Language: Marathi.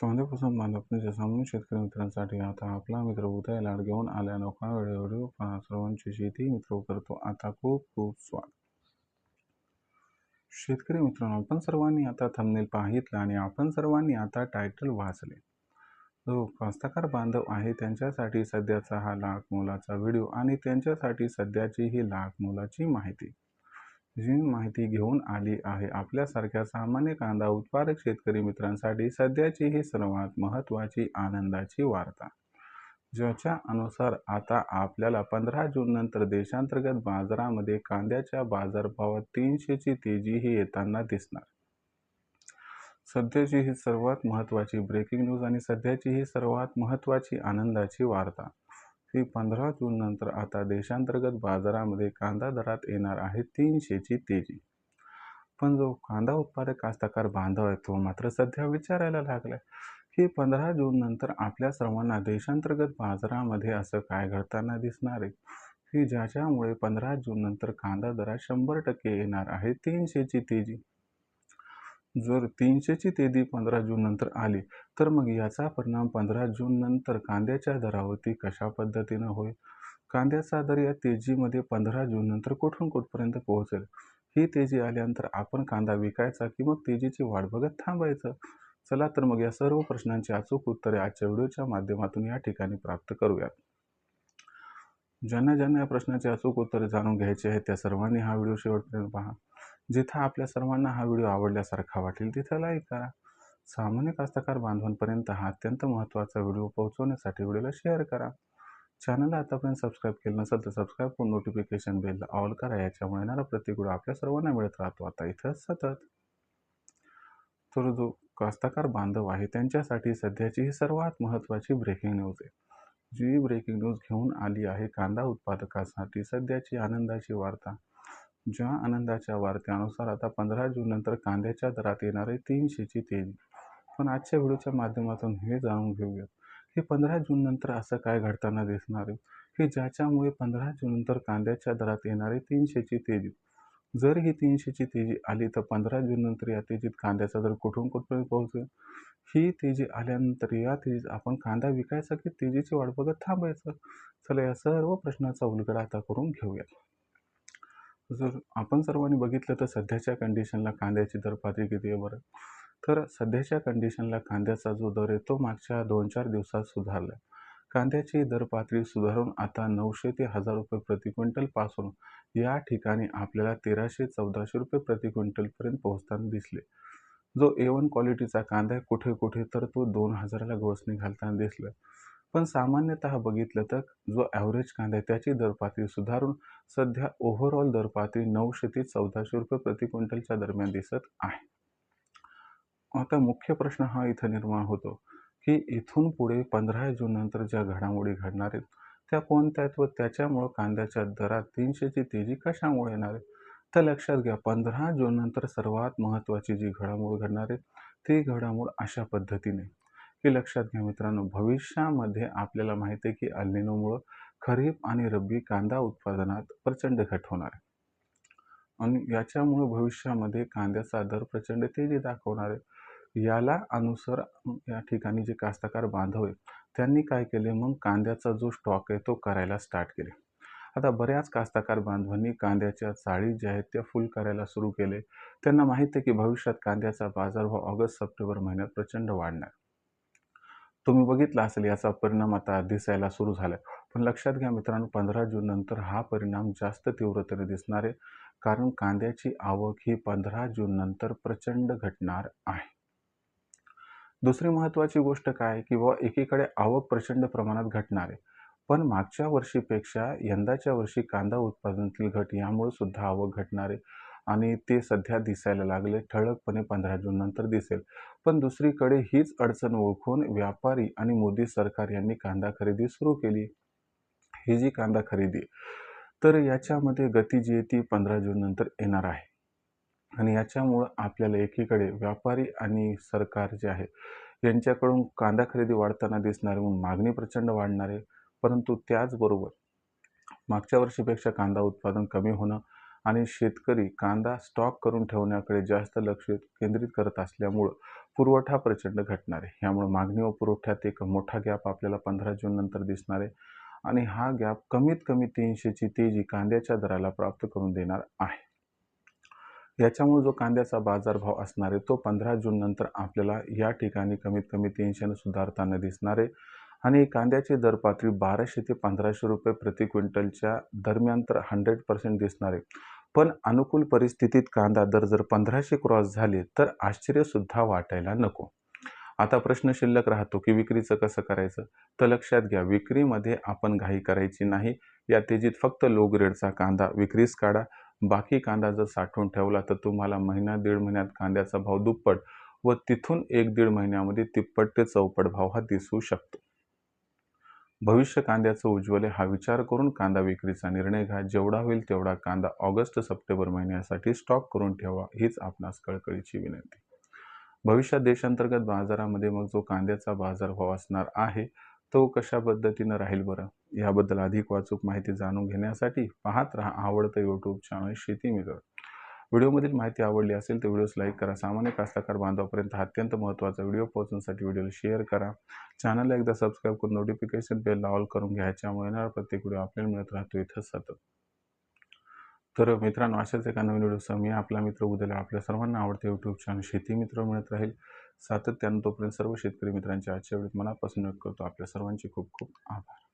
कांद्यापासून बांधणीच्या सामान्य शेतकरी मित्रांसाठी आता आपला मित्र उदय लाड घेऊन आल्या नोका व्हिडिओ पहा. सर्वांची शेती मित्र करतो आता खूप खूप स्वागत. शेतकरी मित्रांनो, आपण सर्वांनी आता थंबनेल पाहितलं आणि आपण सर्वांनी आता टायटल वाचले. जो कास्तकार बांधव आहे त्यांच्यासाठी सध्याचा हा लाख मोलाचा व्हिडिओ आणि त्यांच्यासाठी सध्याची ही लाख मोलाची माहिती. जी माहिती घेऊन आली आहे आपल्यासारख्या सामान्य कांदा उत्पादक शेतकरी मित्रांसाठी सध्याची ही सर्वात महत्त्वाची आनंदाची वार्ता, ज्याच्या अनुसार आता आपल्याला 15 जून नंतर देशांतर्गत बाजारामध्ये कांद्याच्या बाजारभावात 300ची तेजी ही येताना दिसणार. सध्याची ही सर्वात महत्त्वाची ब्रेकिंग न्यूज आणि सध्याची ही सर्वात महत्त्वाची आनंदाची वार्ता ही 15 जून नंतर आता देशांतर्गत बाजारामध्ये कांदा दरात येणार आहे 300ची तेजी. पण जो कांदा उत्पादक कास्तकार बांधव आहे तो मात्र सध्या विचारायला लागलाय की 15 जून नंतर आपल्या सर्वांना देशांतर्गत बाजारामध्ये असं काय घडताना दिसणार आहे की ज्याच्यामुळे 15 जून नंतर कांदा दरात 100% येणार आहे 300ची तेजी. जर 300ची तेजी 15 जून नंतर आली तर मग याचा परिणाम 15 जून नंतर कांद्याच्या दरावरती कशा पद्धतीनं होईल? कांद्याचा दर या तेजीमध्ये 15 जून नंतर कुठून कुठपर्यंत पोहोचेल? ही तेजी आल्यानंतर आपण कांदा विकायचा की मग तेजीची वाट बघत थांबायचं? चला तर मग या सर्व प्रश्नांची अचूक उत्तरे आजच्या व्हिडिओच्या माध्यमातून या ठिकाणी प्राप्त करूयात. ज्यांना ज्यांना या प्रश्नाची अचूक उत्तरे जाणून घ्यायची आहेत त्या सर्वांनी हा व्हिडिओ शेवटपर्यंत पहा. जिथं आपल्या सर्वांना हा व्हिडिओ आवडल्यासारखा वाटेल तिथं लाईक करा. सामान्य कास्तकार बांधवांपर्यंत हा अत्यंत महत्त्वाचा व्हिडिओ पोहोचवण्यासाठी व्हिडिओला शेअर करा. चॅनलला आतापर्यंत सबस्क्राईब केलं नसेल तर सबस्क्राईब करून नोटिफिकेशन बेलला ऑल करा. याच्यामुळे येणारा प्रत्येक व्हिडिओ आपल्या सर्वांना मिळत राहतो आता इथं सतत. तर जो कास्तकार बांधव आहे त्यांच्यासाठी सध्याची ही सर्वात महत्त्वाची ब्रेकिंग न्यूज आहे. जी ब्रेकिंग न्यूज घेऊन आली आहे कांदा उत्पादकांसाठी सध्याची आनंदाची वार्ता. ज्या आनंदाच्या वार्त्यानुसार आता 15 जून नंतर कांद्याच्या दरात येणार आहे 300ची तेजी. पण आजच्या व्हिडिओच्या माध्यमातून हे जाणून घेऊयात की 15 जून नंतर असं काय घडताना दिसणार आहे की ज्याच्यामुळे 15 जून नंतर कांद्याच्या दरात येणार आहे 300ची तेजी. जर ही 300ची तेजी आली तर 15 जून नंतर या तेजीत कांद्याचा दर कुठून कुठपर्यंत पोहोचेल? ही तेजी आल्यानंतर या तेजीत आपण कांदा विकायचा की तेजीची वाट बघत थांबायचं? चला या सर्व प्रश्नाचा उलगडा आता करून घेऊयात. जर आपण सर्वांनी बघितलं तर सध्याच्या कंडिशनला कांद्याची दर पातळी किती आहे बरं? तर सध्याच्या कंडिशनला कांद्याचा जो दर आहे तो मागच्या 2-4 दिवसात सुधारला. कांद्याची दर पातळी सुधारून आता 900 ते 1000 रुपये प्रति क्विंटल पासून या ठिकाणी आपल्याला 1300-1400 रुपये प्रति क्विंटलपर्यंत पोहोचताना दिसले. जो A1 क्वालिटीचा कांदा आहे कुठे कुठे तर तो 2000ला गवसणी घालताना दिसला. पण सामान्यतः बघितलं तर जो ॲव्हरेज कांदा आहे त्याची दर पातळी सुधारून सध्या ओव्हरऑल दर पातळी 900 ते 1400 रुपये प्रति क्विंटलच्या दरम्यान दिसत आहे. आता मुख्य प्रश्न हा इथं निर्माण होतो की इथून पुढे 15 जून नंतर ज्या घडामोडी घडणार आहेत त्या कोणत्या आहेत व त्याच्यामुळं कांद्याच्या दरात 300ची तेजी कशामुळे येणार आहे? तर लक्षात घ्या 15 जून नंतर सर्वात महत्त्वाची जी घडामोड घडणार आहे ती घडामोड अशा पद्धतीने की लक्षात घ्या मित्रांनो, भविष्यामध्ये आपल्याला माहिती आहे की अल निनोमुळं खरीप आणि रब्बी कांदा उत्पादनात प्रचंड घट होणार आहे आणि याच्यामुळं भविष्यामध्ये कांद्याचा दर प्रचंड तेजी दाखवणार आहे. याला अनुसार या ठिकाणी जे कास्तकार बांधव आहेत त्यांनी काय केले, मग कांद्याचा जो स्टॉक आहे तो करायला स्टार्ट केले. आता बऱ्याच कास्तकार बांधवांनी कांद्याच्या चाळी ज्या आहेत त्या फुल करायला सुरू केले. त्यांना माहीत आहे की भविष्यात कांद्याचा बाजारभाव ऑगस्ट-सप्टेंबर महिन्यात प्रचंड वाढणार. तुम्ही बघितला असेल याचा परिणाम आता दिसायला सुरू झाला. पण लक्षात घ्या मित्रांनो, 15 जून नंतर हा परिणाम जास्त तीव्रतेने दिसणार आहे कारण कांद्याची आवक ही 15 जून नंतर प्रचंड घटणार आहे. दुसरी महत्त्वाची गोष्ट काय की एकीकडे आवक प्रचंड प्रमाणात घटणार आहे, पण मागच्या वर्षीपेक्षा यंदाच्या वर्षी कांदा उत्पादनातील घट यामुळे सुद्धा आवक घटणार आहे आणि ते सध्या दिसायला लागले. ठळकपणे 15 जून नंतर दिसेल. पण दुसरीकडे हीच अडचण ओळखून व्यापारी आणि मोदी सरकार यांनी कांदा खरेदी सुरू केली. ही जी कांदा खरेदी तर याच्यामध्ये गती जी आहे ती 15 जून नंतर येणार आहे आणि याच्यामुळं आपल्याला एकीकडे व्यापारी आणि सरकार जे आहे यांच्याकडून कांदा खरेदी वाढताना दिसणार आहे, म्हणून मागणी प्रचंड वाढणार आहे. परंतु त्याचबरोबर मागच्या वर्षीपेक्षा कांदा उत्पादन कमी होणं आणि शेतकरी कांदा स्टॉक करून ठेवण्याकडे जास्त लक्ष केंद्रित करत असल्यामुळं पुरवठा प्रचंड घटणार आहे. यामुळे मागणी व पुरवठ्यात एक मोठा गॅप आपल्याला 15 जून नंतर दिसणार आहे आणि हा गॅप कमीत कमी 300ची तेजी कांद्याच्या दराला प्राप्त करून देणार आहे. याच्यामुळे जो कांद्याचा बाजारभाव असणार आहे तो 15 जून नंतर आपल्याला या ठिकाणी कमीत कमी 300ने सुधारताना दिसणार आहे आणि कांद्याची दर पातळी 1200 ते 1500 रुपये प्रति क्विंटलच्या दरम्यान तर 100% दिसणार आहे. पण अनुकूल परिस्थितीत कांदा दर जर 1500 क्रॉस झाले तर आश्चर्यसुद्धा वाटायला नको. आता प्रश्न शिल्लक राहतो की विक्रीचं कसं करायचं? तर लक्षात घ्या, विक्रीमध्ये आपण घाई करायची नाही. या तेजीत फक्त लो ग्रेडचा कांदा विक्रीस काढा. बाकी कांदा जर साठवून ठेवला तर तुम्हाला महिना दीड महिन्यात कांद्याचा भाव दुप्पट व तिथून 1-1.5 महिन्यामध्ये तिप्पट ते चौपट भाव हा दिसू शकतो. भविष्य कांद्याचं उज्ज्वल आहे हा विचार करून कांदा विक्रीचा निर्णय घ्या. जेवढा होईल तेवढा कांदा ऑगस्ट-सप्टेंबर महिन्यासाठी स्टॉक करून ठेवा, हीच आपणास कळकळीची विनंती. भविष्यात देशांतर्गत बाजारामध्ये मग जो कांद्याचा बाजारभाव असणार आहे तो कशा पद्धतीनं राहील बरं? याबद्दल अधिक वाचूक माहिती जाणून घेण्यासाठी पाहत राहा आवडतं यूट्यूब चॅनल शेती मित्र. व्हिडिओमधील माहिती आवडली असेल तर व्हिडिओस लाईक करा. सामान्य कास्तकार बांधवापर्यंत हा अत्यंत महत्त्वाचा व्हिडिओ पोहोचण्यासाठी व्हिडिओला शेअर करा. चॅनलला एकदा सबस्क्राईब करून नोटिफिकेशन बेल ऑल करून घ्या. याच्यामुळे येणारा प्रत्येक व्हिडिओ आपल्याला मिळत राहतो इथं सतत. तर मित्रांनो, अशाच एका नवीन व्हिडिओसह मी आपला मित्र उद्याला आपल्या सर्वांना आवडते यूट्यूब चॅनल शेती मित्र मिळत राहील सातत्यानं. तोपर्यंत सर्व शेतकरी मित्रांच्या आजच्या व्हिडिओत मनापासून व्यक्त करतो आपल्या सर्वांचे खूप खूप आभार.